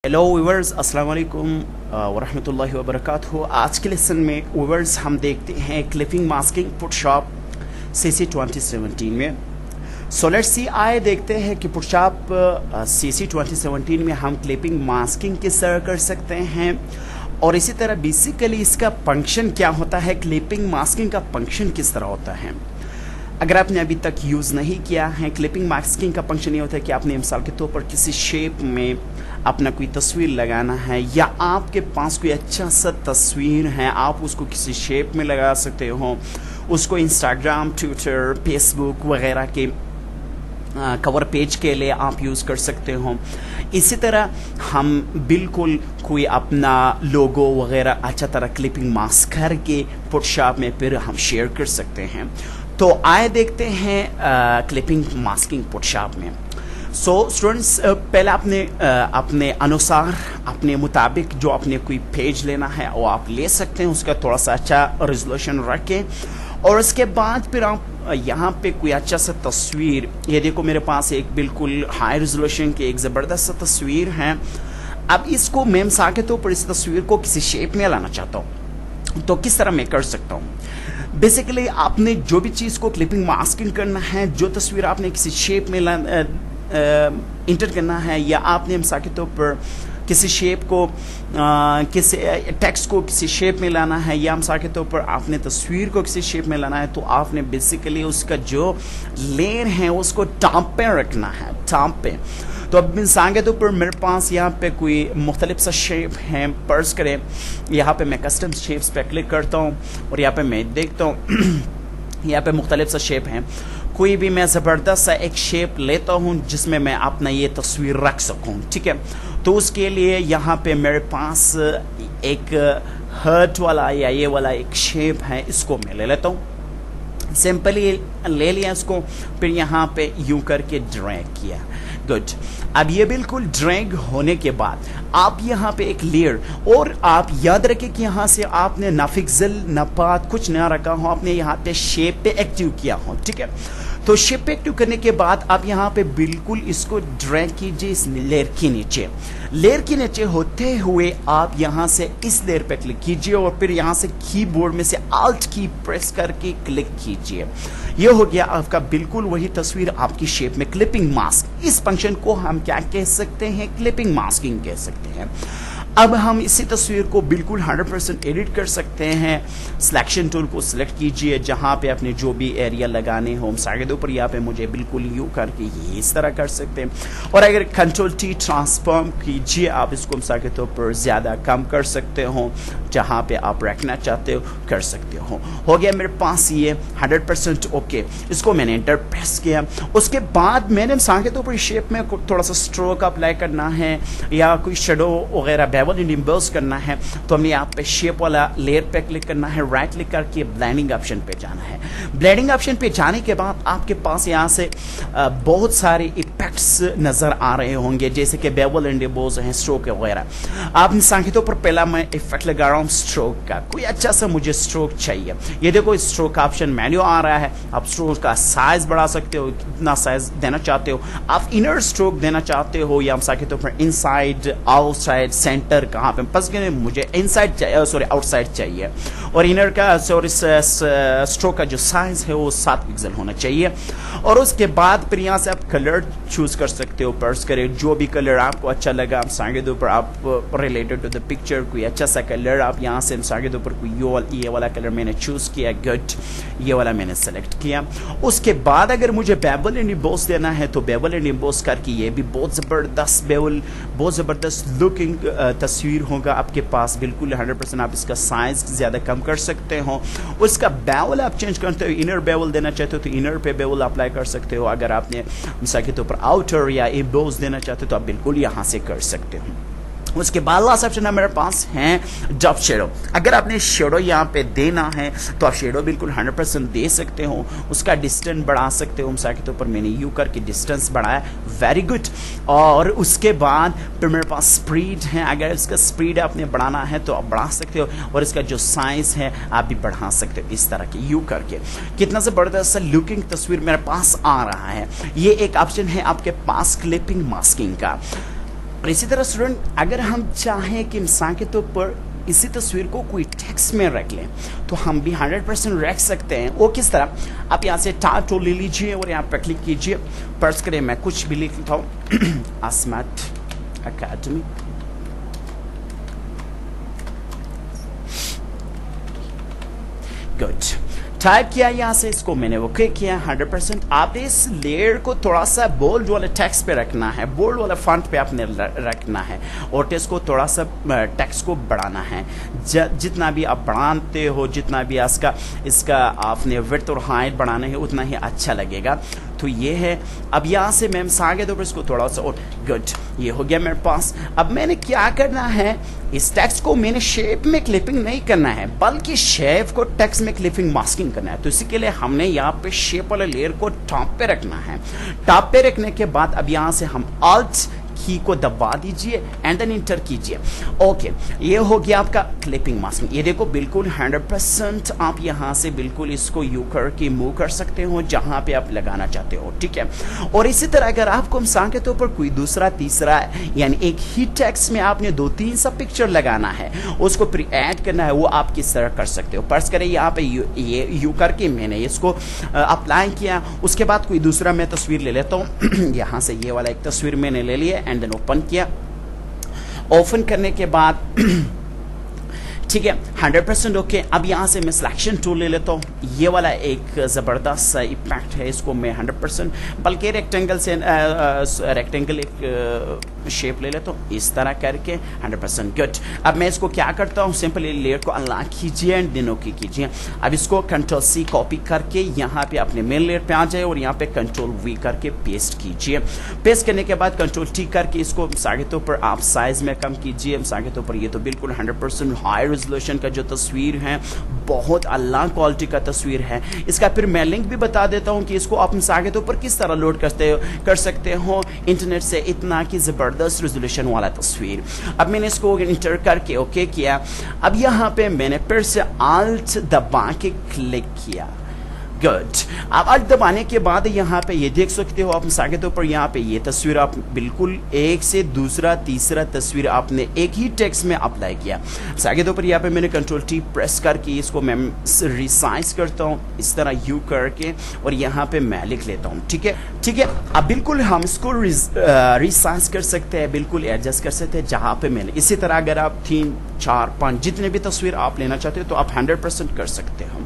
Hello viewers, अस्सलाम वालेकुम वरहमतुल्लाहि वबरकातुहू। आज के लेसन में व्यूवर्स हम देखते हैं क्लिपिंग मास्किंग फोटोशॉप सीसी 2017 में। सो लेट्स सी, आए देखते हैं कि फोटोशॉप सीसी 2017 में हम क्लिपिंग मास्किंग किस तरह कर सकते हैं और इसी तरह बेसिकली इसका फंक्शन क्या होता है, क्लिपिंग मास्किंग का फंक्शन किस तरह होता है। अगर आपने अभी तक यूज़ नहीं किया है, क्लिपिंग मास्किंग का फंक्शन ये होता है कि आपने मिसाल के तौर पर किसी शेप में अपना कोई तस्वीर लगाना है या आपके पास कोई अच्छा सा तस्वीर है, आप उसको किसी शेप में लगा सकते हो। उसको इंस्टाग्राम, ट्विटर, फेसबुक वगैरह के कवर पेज के लिए आप यूज़ कर सकते हो। इसी तरह हम बिल्कुल कोई अपना लोगो वगैरह अच्छा तरह क्लिपिंग मास्क करके फोटोशॉप में फिर हम शेयर कर सकते हैं। तो आए देखते हैं क्लिपिंग मास्किंग फोटोशॉप में। सो स्टूडेंट्स, पहले आपने अपने अनुसार, अपने मुताबिक जो आपने कोई पेज लेना है वो आप ले सकते हैं, उसका थोड़ा सा अच्छा रेजोल्यूशन रखें और उसके बाद फिर आप यहाँ पे कोई अच्छा सा तस्वीर, ये देखो मेरे पास एक बिल्कुल हाई रेजोल्यूशन की एक ज़बरदस्त सा तस्वीर है। अब इसको मैं मिसाल के तौर पर इस तस्वीर को किसी शेप में लाना चाहता हूँ, तो किस तरह मैं कर सकता हूँ। बेसिकली आपने जो भी चीज़ को क्लिपिंग मास्किंग करना है, जो तस्वीर आपने किसी शेप में इंटर करना है या आपने मिसाल के तौर पर किसी शेप को किसी टेक्स्ट को किसी शेप में लाना है या मिसाल के तौर पर आपने तस्वीर को किसी शेप में लाना है, तो आपने बेसिकली उसका जो लेयर है उसको टॉप पे रखना है, टॉप पे। तो अब मिसाल के तौर पर मेरे पास यहाँ पे कोई मुख्तलिफ सा शेप है, पर्स करें, यहाँ पे मैं कस्टम शेप्स पे क्लिक करता हूँ और यहाँ पे मैं देखता हूँ यहाँ पे मुख्तलिफ सा शेप है। कोई भी मैं ज़बरदस्त सा एक शेप लेता हूँ जिसमें मैं अपना ये तस्वीर रख सकूँ, ठीक है। तो उसके लिए यहाँ पे मेरे पास एक हर्ट वाला या ये वाला एक शेप है, इसको मैं ले लेता हूँ। सिंपली ले लिया इसको, फिर यहाँ पे यूं करके ड्रैग किया। गुड। अब ये बिल्कुल ड्रैग होने के बाद आप यहाँ पे एक लेयर, और आप याद रखें कि यहाँ से आपने ना फिक्सल ना पाथ कुछ ना रखा हो, आपने यहाँ पे शेप पे एक्टिव किया हो, ठीक है। तो शेप पे एक्टिव करने के बाद आप यहाँ पे बिल्कुल इसको ड्रैग कीजिए इस लेयर के नीचे। लेयर के नीचे होते हुए आप यहाँ से इस लेयर पे क्लिक कीजिए और फिर यहाँ से कीबोर्ड में से Alt की प्रेस करके क्लिक कीजिए। ये हो गया आपका बिल्कुल वही तस्वीर आपकी शेप में क्लिपिंग मास्क। इस फंक्शन को हम क्या कह सकते हैं, क्लिपिंग मास्किंग कह सकते हैं। अब हम इसी तस्वीर को बिल्कुल 100% एडिट कर सकते हैं। सिलेक्शन टूल को सिलेक्ट कीजिए, जहाँ पे आपने जो भी एरिया लगाने हो, साइड के ऊपर यहाँ पे मुझे बिल्कुल यू करके ये इस तरह कर सकते हैं। और अगर कंट्रोल टी ट्रांसफॉर्म कीजिए, आप इसको मिसाल के तौर पर ज़्यादा कम कर सकते हो, जहाँ पे आप रखना चाहते हो कर सकते हो गया मेरे पास ये 100% ओके। इसको मैंने एंटर प्रेस किया। उसके बाद मैंने मिसाल के तौर पर शेप में थोड़ा सा स्ट्रोक अप्लाई करना है या कोई शेडो वगैरह बेवल इम्बोस करना है, तो हमने यहाँ पे शेप वाला लेयर पे क्लिक करना है, राइट क्लिक करके ब्लेंडिंग ऑप्शन पे जाना है। ब्लेंडिंग ऑप्शन पे जाने के बाद आपके पास यहाँ से बहुत सारे इफेक्ट्स नजर आ रहे होंगे, जैसे कि बेवल एंड इम्बोस हैं, स्ट्रोक वगैरह। आप मिसाल के तौर पर पहला मैं इफेक्ट लगा रहा हूँ स्ट्रोक का, कोई अच्छा सा मुझे स्ट्रोक चाहिए। ये देखो स्ट्रोक ऑप्शन मेन्यू आ रहा है, आप स्ट्रोक का साइज बढ़ा सकते हो, कितना साइज देना चाहते हो। आप इनर स्ट्रोक देना चाहते हो या मिसाल के तौर पर इनसाइड, आउटसाइड, सेंटर, कहाँ पे बस के मुझे इनसाइड चाहिए, सॉरी आउटसाइड चाहिए। और इनर का सॉरी स्ट्रोक का जो साइज है वो 7 पिक्सल होना चाहिए। और उसके बाद फिर यहाँ से आप कलर चूज कर सकते हो, पर्स करें जो भी कलर आपको अच्छा लगा। सागे के ऊपर आप रिलेटेड टू द पिक्चर कोई अच्छा सा कलर आप यहाँ से सागे के ऊपर कोई ये वाला कलर मैंने चूज किया। गुड, ये वाला मैंने सेलेक्ट किया। उसके बाद अगर मुझे बेवल एंड इम्बोस देना है तो बेवल एंड इम्बोस करके ये भी बहुत ज़बरदस्त बेवल, बहुत ज़बरदस्त लुकिंग तस्वीर होगा आपके पास। बिल्कुल 100% आप इसका साइज ज़्यादा कम कर सकते हो। उसका बेवल आप चेंज करते हो, इनर बेवल देना चाहते हो तो इनर पे बेवल अप्लाई कर सकते हो। अगर आपने मिसाल के तौर पर आउटर या इम्बोस देना चाहते हो तो आप बिल्कुल यहाँ से कर सकते हो। उसके बाद लास्ट ऑप्शन है मेरे पास है ड्रॉप शेडो। अगर आपने शेडो यहाँ पे देना है तो आप शेडो बिल्कुल 100% दे सकते हो। उसका डिस्टेंस बढ़ा सकते हो, मिसाल के तौर पर मैंने यू करके डिस्टेंस बढ़ाया, वेरी गुड। और उसके बाद फिर मेरे पास स्पीड है, अगर इसका स्पीड आपने बढ़ाना है तो आप बढ़ा सकते हो और इसका जो साइज है आप भी बढ़ा सकते हो इस तरह के यू करके। कितना ज़बरदस्त लुकिंग तस्वीर मेरे पास आ रहा है। ये एक ऑप्शन है आपके पास क्लिपिंग मास्किंग का। और इसी तरह स्टूडेंट अगर हम चाहें कि मिसाल के तौर पर इसी तस्वीर को कोई टेक्स्ट में रख लें तो हम भी 100% रख सकते हैं। वो किस तरह, आप यहाँ से टार टूल ले लीजिए और यहाँ पर क्लिक कीजिए। फर्ज करें मैं कुछ भी लिखता हूँ असमत अकेडमी, गुड, टाइप किया यहाँ से, इसको मैंने वो क्लिक किया 100%। आपने इस लेयर को थोड़ा सा बोल्ड वाले टेक्स्ट पे रखना है, बोल्ड वाला फॉन्ट पे आपने रखना है और टेक्स्ट को थोड़ा सा टेक्स्ट को बढ़ाना है। जितना भी आप बढ़ाते हो, जितना भी इसका आपने विड्थ और हाइट बढ़ाना है उतना ही अच्छा लगेगा। तो ये है। अब यहाँ से मैं आगे दो इसको थोड़ा सा और, गुड, ये हो गया मेरे पास। अब मैंने क्या करना है, इस टेक्स्ट को मैंने शेप में क्लिपिंग नहीं करना है बल्कि शेप को टेक्स्ट में क्लिपिंग मास्किंग करना है। तो इसी के लिए हमने यहाँ पे शेप वाले लेयर को टॉप पे रखना है। टॉप पे रखने के बाद अब यहाँ से हम ऑल्ट की को दबा दीजिए एंड देन इंटर कीजिए। ओके, ये हो गया आपका क्लिपिंग मास्किंग। ये देखो बिल्कुल 100% आप यहाँ से बिल्कुल इसको यू करके मूव कर सकते हो जहां पे आप लगाना चाहते हो, ठीक है। और इसी तरह अगर आपको मिसाल के तौर पर कोई दूसरा तीसरा यानी एक ही टेक्स्ट में आपने 2-3 सब पिक्चर लगाना है, उसको फिर ऐड करना है, वो आप किस तरह कर सकते हो। फर्ज करें यहाँ पे ये यू करके मैंने इसको अप्लाई किया, उसके बाद कोई दूसरा मैं तस्वीर ले लेता हूँ। यहाँ से ये वाला एक तस्वीर मैंने ले लिया एंड देन ओपन किया। ओपन करने के बाद ठीक है 100% ओके। अब यहाँ से मैं सिलेक्शन टूल ले लेता हूँ। ये वाला एक ज़बरदस्त सा इम्पैक्ट है, इसको मैं 100% बल्कि रेक्टेंगल से रेक्टेंगल एक शेप ले लेता हूँ इस तरह करके 100% गुड। अब मैं इसको क्या करता हूँ, सिंपली लेयर को अनलॉक कीजिए एंड देन ओके कीजिए। अब इसको कंट्रोल सी कॉपी करके यहाँ पे अपने मेन लेयर पे आ जाए और यहाँ पे कंट्रोल वी करके पेस्ट कीजिए। पेस्ट करने के बाद कंट्रोल टी करके इसको सागे तौर पर आप साइज में कम कीजिए। सागे तौर पर ये तो बिल्कुल 100% हाई रेजोल्यूशन का जो तस्वीर है, बहुत अल्लाह क्वालिटी का तस्वीर है। इसका फिर मैं लिंक भी बता देता हूँ कि इसको आप सागे तौर पर किस तरह लोड कर सकते हो इंटरनेट से। इतना की जबरदस्त रेजोल्यूशन वाला तस्वीर। अब मैंने इसको इंटर करके ओके किया। अब यहाँ पे मैंने फिर से आल्ट दबा के क्लिक किया, गुड। अब अल्ट दबाने के बाद यहाँ पे ये देख सकते हो आप मिसाल तौर पर यहाँ पे ये तस्वीर आप बिल्कुल एक से दूसरा तीसरा तस्वीर आपने एक ही टेक्स्ट में अप्लाई किया। मिसाल तौर पर यहाँ पे मैंने कंट्रोल टी प्रेस करके इसको मैं रिसाइज करता हूँ इस तरह यू करके और यहाँ पे मैं लिख लेता हूँ, ठीक है ठीक है। अब बिल्कुल हम इसको रिसाइज कर सकते हैं, बिल्कुल एडजस्ट कर सकते हैं जहाँ पे मैंने। इसी तरह अगर आप 3, 4, 5 जितने भी तस्वीर आप लेना चाहते हो तो आप 100% कर सकते हो।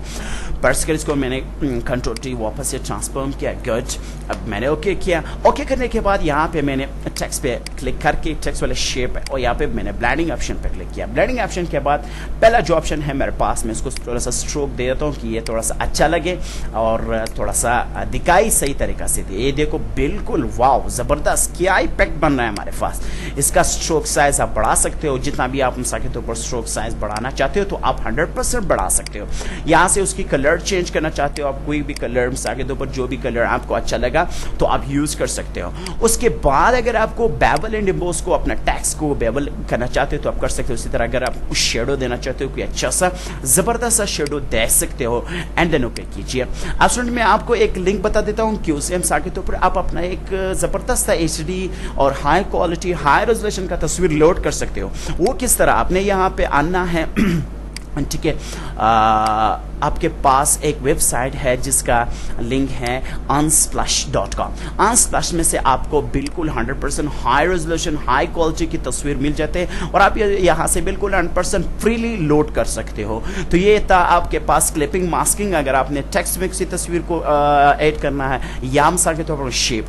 पर्स कर इसको मैंने कंट्रोल टी वापस से ट्रांसफॉर्म किया, गुड। अब मैंने ओके किया। ओके करने के बाद यहाँ पे मैंने टेक्स्ट पे क्लिक करके टेक्स्ट वाले शेप है और यहाँ पे मैंने ब्लेंडिंग ऑप्शन पे क्लिक किया। ब्लेंडिंग ऑप्शन के बाद पहला जो ऑप्शन है मेरे पास, मैं इसको थोड़ा सा स्ट्रोक दे देता हूँ कि ये थोड़ा सा अच्छा लगे और थोड़ा सा दिखाई सही तरीका से दे। ये देखो बिल्कुल वाव जबरदस्त क्या इफेक्ट बन रहा है हमारे पास। इसका स्ट्रोक साइज आप बढ़ा सकते हो, जितना भी आप मिसाल के तौर पर स्ट्रोक साइज बढ़ाना चाहते हो तो आप 100% बढ़ा सकते हो। यहाँ से उसकी कलर चेंज करना चाहते हो आप, कोई भी कलर मिसाल के तौर पर जो भी कलर आपको अच्छा लगा तो आप यूज कर सकते हो। उसके बाद अगर आपको बेवल एंड एम्बोस को अपना टेक्स्ट को बेवल करना चाहते हो तो आप कर सकते हो। इसी तरह अगर आप शेडो देना चाहते हो कोई अच्छा सा जबरदस्त सा शेडो दे सकते हो एंड देन ओके कीजिए। अब स्टूडेंट मैं आपको एक लिंक बता देता हूँ कि उसे मिसाल के तौर पर आप अपना एक जबरदस्त सा HD और हाई क्वालिटी हाई रेजोल्यूशन का तस्वीर लोड कर सकते हो। वो किस तरह, आपने यहाँ पे आना है ठीक है। आपके पास एक वेबसाइट है जिसका लिंक है unsplash.com। unsplash में से आपको बिल्कुल 100% हाई रेजोल्यूशन हाई क्वालिटी की तस्वीर मिल जाते हैं और आप यहाँ से बिल्कुल 100% फ्रीली लोड कर सकते हो। तो ये था आपके पास क्लिपिंग मास्किंग। अगर आपने टेक्स्ट में किसी तस्वीर को ऐड करना है या मिसाल के तौर पर शेप